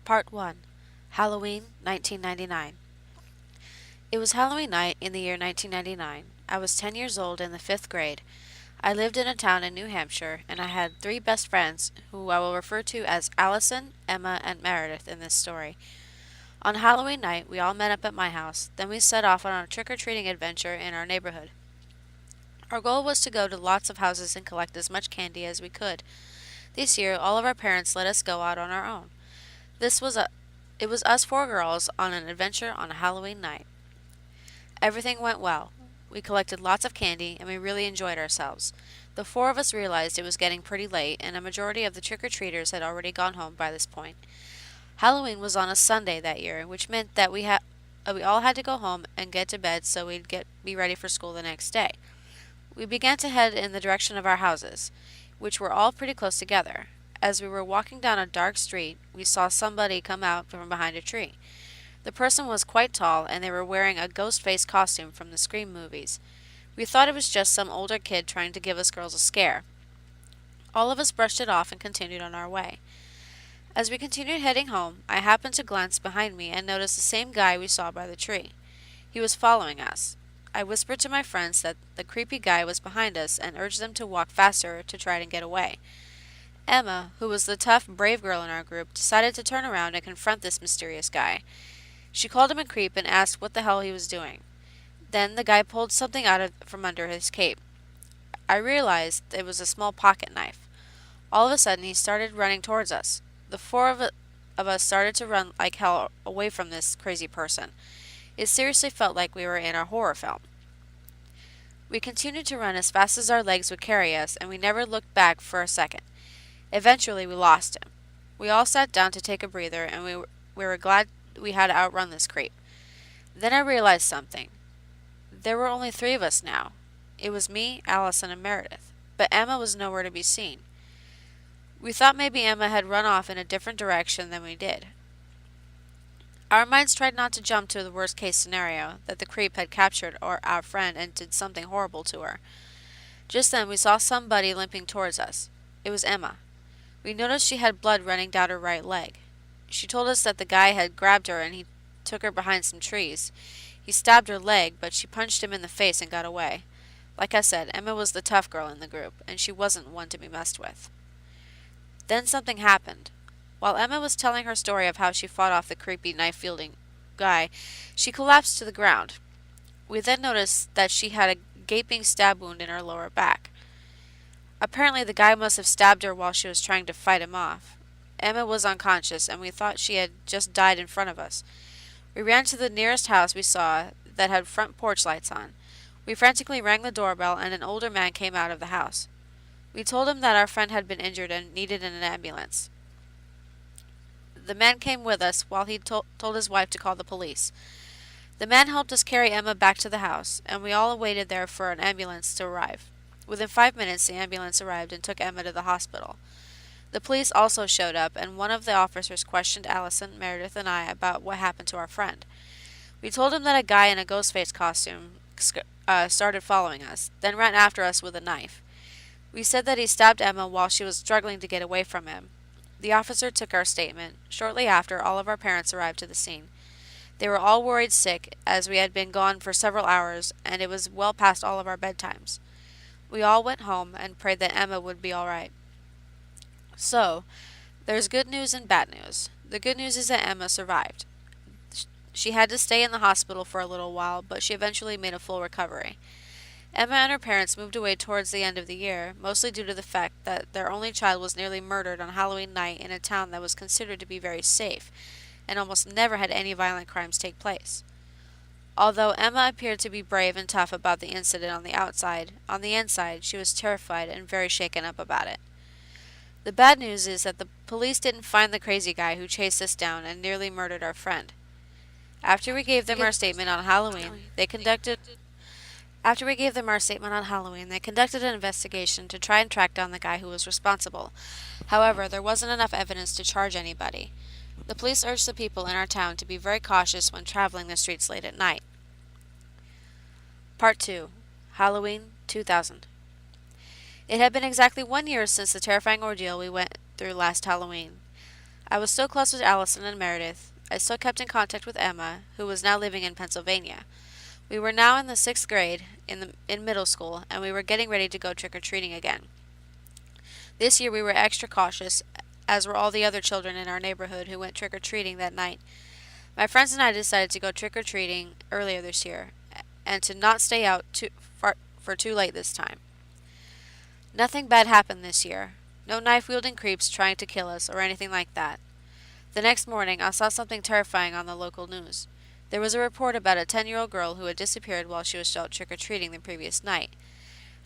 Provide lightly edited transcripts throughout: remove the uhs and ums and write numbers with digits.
Part 1. Halloween, 1999. It was Halloween night in the year 1999. I was 10 years old in the 5th grade. I lived in a town in New Hampshire, and I had 3 best friends, who I will refer to as Allison, Emma, and Meredith in this story. On Halloween night, we all met up at my house. Then we set off on a trick-or-treating adventure in our neighborhood. Our goal was to go to lots of houses and collect as much candy as we could. This year, all of our parents let us go out on our own. It was us 4 girls on an adventure on a Halloween night. Everything went well. We collected lots of candy, and we really enjoyed ourselves. The 4 of us realized it was getting pretty late, and a majority of the trick-or-treaters had already gone home by this point. Halloween was on a Sunday that year, which meant that we all had to go home and get to bed so we'd be ready for school the next day. We began to head in the direction of our houses, which were all pretty close together. As we were walking down a dark street, we saw somebody come out from behind a tree. The person was quite tall, and they were wearing a ghost face costume from the Scream movies. We thought it was just some older kid trying to give us girls a scare. All of us brushed it off and continued on our way. As we continued heading home, I happened to glance behind me and noticed the same guy we saw by the tree. He was following us. I whispered to my friends that the creepy guy was behind us and urged them to walk faster to try and get away. Emma, who was the tough, brave girl in our group, decided to turn around and confront this mysterious guy. She called him a creep and asked what the hell he was doing. Then the guy pulled something out from under his cape. I realized it was a small pocket knife. All of a sudden, he started running towards us. The 4 of us started to run like hell away from this crazy person. It seriously felt like we were in a horror film. We continued to run as fast as our legs would carry us, and we never looked back for a second. Eventually, we lost him. We all sat down to take a breather, and we were glad we had to outrun this creep. Then I realized something. There were only 3 of us now. It was me, Allison, and Meredith, but Emma was nowhere to be seen. We thought maybe Emma had run off in a different direction than we did. Our minds tried not to jump to the worst-case scenario, that the creep had captured our friend and did something horrible to her. Just then we saw somebody limping towards us. It was Emma. We noticed she had blood running down her right leg. She told us that the guy had grabbed her and he took her behind some trees. He stabbed her leg, but she punched him in the face and got away. Like I said, Emma was the tough girl in the group, and she wasn't one to be messed with. Then something happened. While Emma was telling her story of how she fought off the creepy knife-wielding guy, she collapsed to the ground. We then noticed that she had a gaping stab wound in her lower back. Apparently the guy must have stabbed her while she was trying to fight him off. Emma was unconscious, and we thought she had just died in front of us. We ran to the nearest house we saw that had front porch lights on. We frantically rang the doorbell, and an older man came out of the house. We told him that our friend had been injured and needed an ambulance. The man came with us while he told his wife to call the police. The man helped us carry Emma back to the house, and we all waited there for an ambulance to arrive. Within 5 minutes, the ambulance arrived and took Emma to the hospital. The police also showed up, and one of the officers questioned Allison, Meredith, and I about what happened to our friend. We told him that a guy in a ghost face costume started following us, then ran after us with a knife. We said that he stabbed Emma while she was struggling to get away from him. The officer took our statement. Shortly after, all of our parents arrived to the scene. They were all worried sick, as we had been gone for several hours, and it was well past all of our bedtimes. We all went home and prayed that Emma would be all right. So, there's good news and bad news. The good news is that Emma survived. She had to stay in the hospital for a little while, but she eventually made a full recovery. Emma and her parents moved away towards the end of the year, mostly due to the fact that their only child was nearly murdered on Halloween night in a town that was considered to be very safe, and almost never had any violent crimes take place. Although Emma appeared to be brave and tough about the incident on the outside, on the inside she was terrified and very shaken up about it. The bad news is that the police didn't find the crazy guy who chased us down and nearly murdered our friend. After we gave them our statement on Halloween, they conducted an investigation to try and track down the guy who was responsible. However, there wasn't enough evidence to charge anybody. The police urged the people in our town to be very cautious when traveling the streets late at night. Part 2. Halloween, 2000. It had been exactly 1 year since the terrifying ordeal we went through last Halloween. I was still close with Allison and Meredith. I still kept in contact with Emma, who was now living in Pennsylvania. We were now in the 6th grade in middle school, and we were getting ready to go trick-or-treating again. This year we were extra cautious, as were all the other children in our neighborhood who went trick-or-treating that night. My friends and I decided to go trick-or-treating earlier this year, and to not stay out for too late this time. Nothing bad happened this year. No knife-wielding creeps trying to kill us or anything like that. The next morning I saw something terrifying on the local news. There was a report about a 10-year-old girl who had disappeared while she was out trick-or-treating the previous night.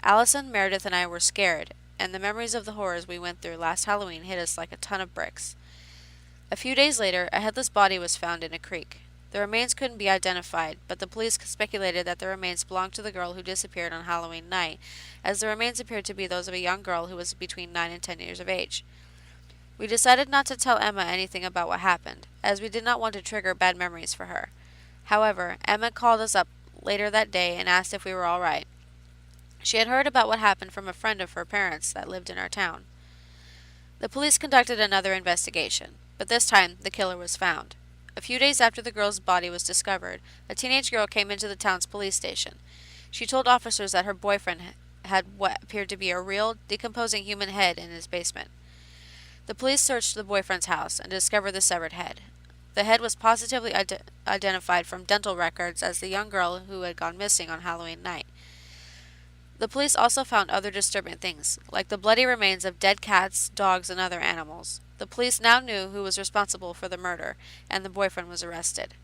Allison, Meredith, and I were scared, and the memories of the horrors we went through last Halloween hit us like a ton of bricks. A few days later, a headless body was found in a creek. The remains couldn't be identified, but the police speculated that the remains belonged to the girl who disappeared on Halloween night, as the remains appeared to be those of a young girl who was between 9 and 10 years of age. We decided not to tell Emma anything about what happened, as we did not want to trigger bad memories for her. However, Emma called us up later that day and asked if we were all right. She had heard about what happened from a friend of her parents that lived in our town. The police conducted another investigation, but this time the killer was found. A few days after the girl's body was discovered, a teenage girl came into the town's police station. She told officers that her boyfriend had what appeared to be a real, decomposing human head in his basement. The police searched the boyfriend's house and discovered the severed head. The head was positively identified from dental records as the young girl who had gone missing on Halloween night. The police also found other disturbing things, like the bloody remains of dead cats, dogs, and other animals. The police now knew who was responsible for the murder, and the boyfriend was arrested.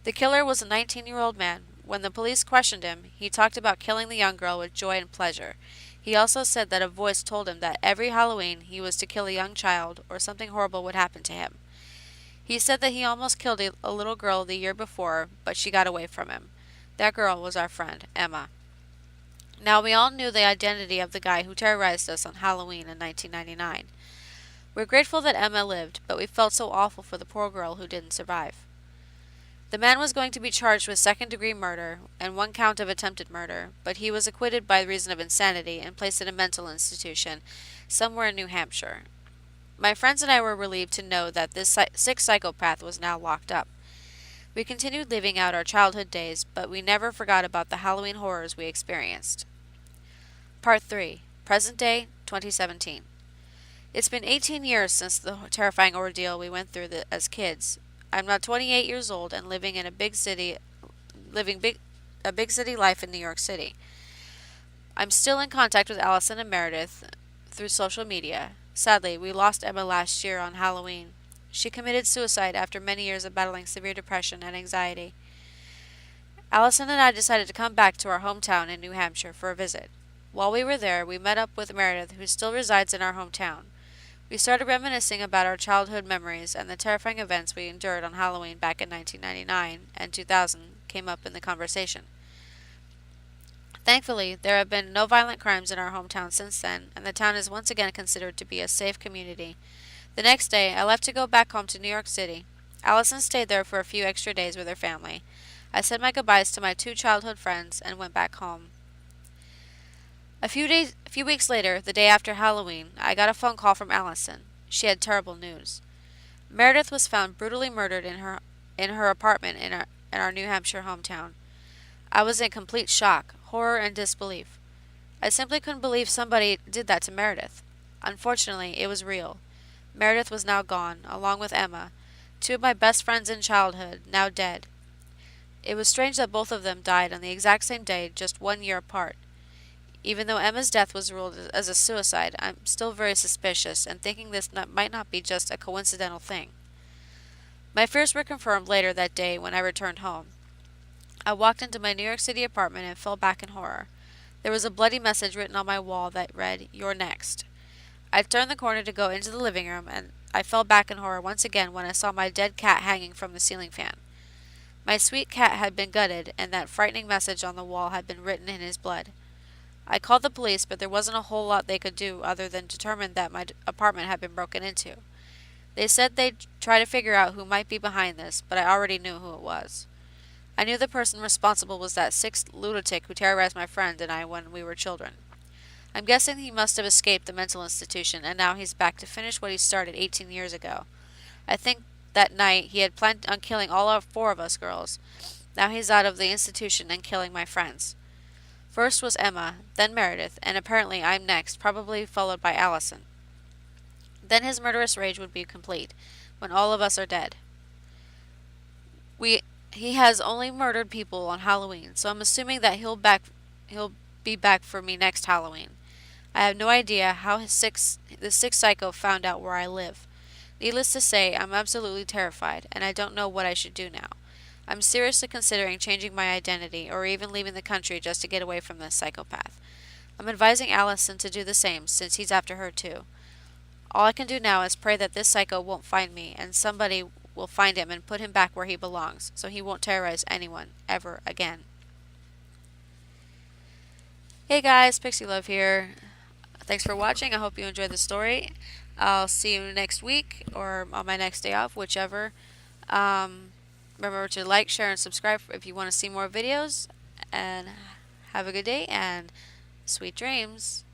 The killer was a 19-year-old man. When the police questioned him, he talked about killing the young girl with joy and pleasure. He also said that a voice told him that every Halloween he was to kill a young child or something horrible would happen to him. He said that he almost killed a little girl the year before, but she got away from him. That girl was our friend, Emma. Now, we all knew the identity of the guy who terrorized us on Halloween in 1999. We're grateful that Emma lived, but we felt so awful for the poor girl who didn't survive. The man was going to be charged with second-degree murder and 1 count of attempted murder, but he was acquitted by reason of insanity and placed in a mental institution somewhere in New Hampshire. My friends and I were relieved to know that this sick psychopath was now locked up. We continued living out our childhood days, but we never forgot about the Halloween horrors we experienced. Part 3. Present Day, 2017. It's been 18 years since the terrifying ordeal we went through as kids. I'm now 28 years old and living in a big city life in New York City. I'm still in contact with Allison and Meredith through social media. Sadly, we lost Emma last year on Halloween. She committed suicide after many years of battling severe depression and anxiety. Allison and I decided to come back to our hometown in New Hampshire for a visit. While we were there, we met up with Meredith, who still resides in our hometown. We started reminiscing about our childhood memories, and the terrifying events we endured on Halloween back in 1999 and 2000 came up in the conversation. Thankfully, there have been no violent crimes in our hometown since then, and the town is once again considered to be a safe community. The next day, I left to go back home to New York City. Allison stayed there for a few extra days with her family. I said my goodbyes to my 2 childhood friends and went back home. A few weeks later, the day after Halloween, I got a phone call from Allison. She had terrible news. Meredith was found brutally murdered in her apartment in our New Hampshire hometown. I was in complete shock, horror, and disbelief. I simply couldn't believe somebody did that to Meredith. Unfortunately, it was real. Meredith was now gone, along with Emma, 2 of my best friends in childhood, now dead. It was strange that both of them died on the exact same day, just 1 year apart. Even though Emma's death was ruled as a suicide, I'm still very suspicious and thinking this might not be just a coincidental thing. My fears were confirmed later that day when I returned home. I walked into my New York City apartment and fell back in horror. There was a bloody message written on my wall that read, "You're next." I turned the corner to go into the living room, and I fell back in horror once again when I saw my dead cat hanging from the ceiling fan. My sweet cat had been gutted, and that frightening message on the wall had been written in his blood. I called the police, but there wasn't a whole lot they could do other than determine that my apartment had been broken into. They said they'd try to figure out who might be behind this, but I already knew who it was. I knew the person responsible was that sick lunatic who terrorized my friend and I when we were children. I'm guessing he must have escaped the mental institution, and now he's back to finish what he started 18 years ago. I think that night he had planned on killing all four of us girls. Now he's out of the institution and killing my friends. First was Emma, then Meredith, and apparently I'm next, probably followed by Allison. Then his murderous rage would be complete, when all of us are dead. He has only murdered people on Halloween, so I'm assuming that he'll be back for me next Halloween. I have no idea how the sick psycho found out where I live. Needless to say, I'm absolutely terrified, and I don't know what I should do now. I'm seriously considering changing my identity or even leaving the country just to get away from this psychopath. I'm advising Allison to do the same, since he's after her too. All I can do now is pray that this psycho won't find me, and somebody will find him and put him back where he belongs, so he won't terrorize anyone ever again. Hey guys, Pixie Love here. Thanks for watching. I hope you enjoyed the story. I'll see you next week or on my next day off, whichever. Remember to like, share, and subscribe if you want to see more videos. And have a good day and sweet dreams.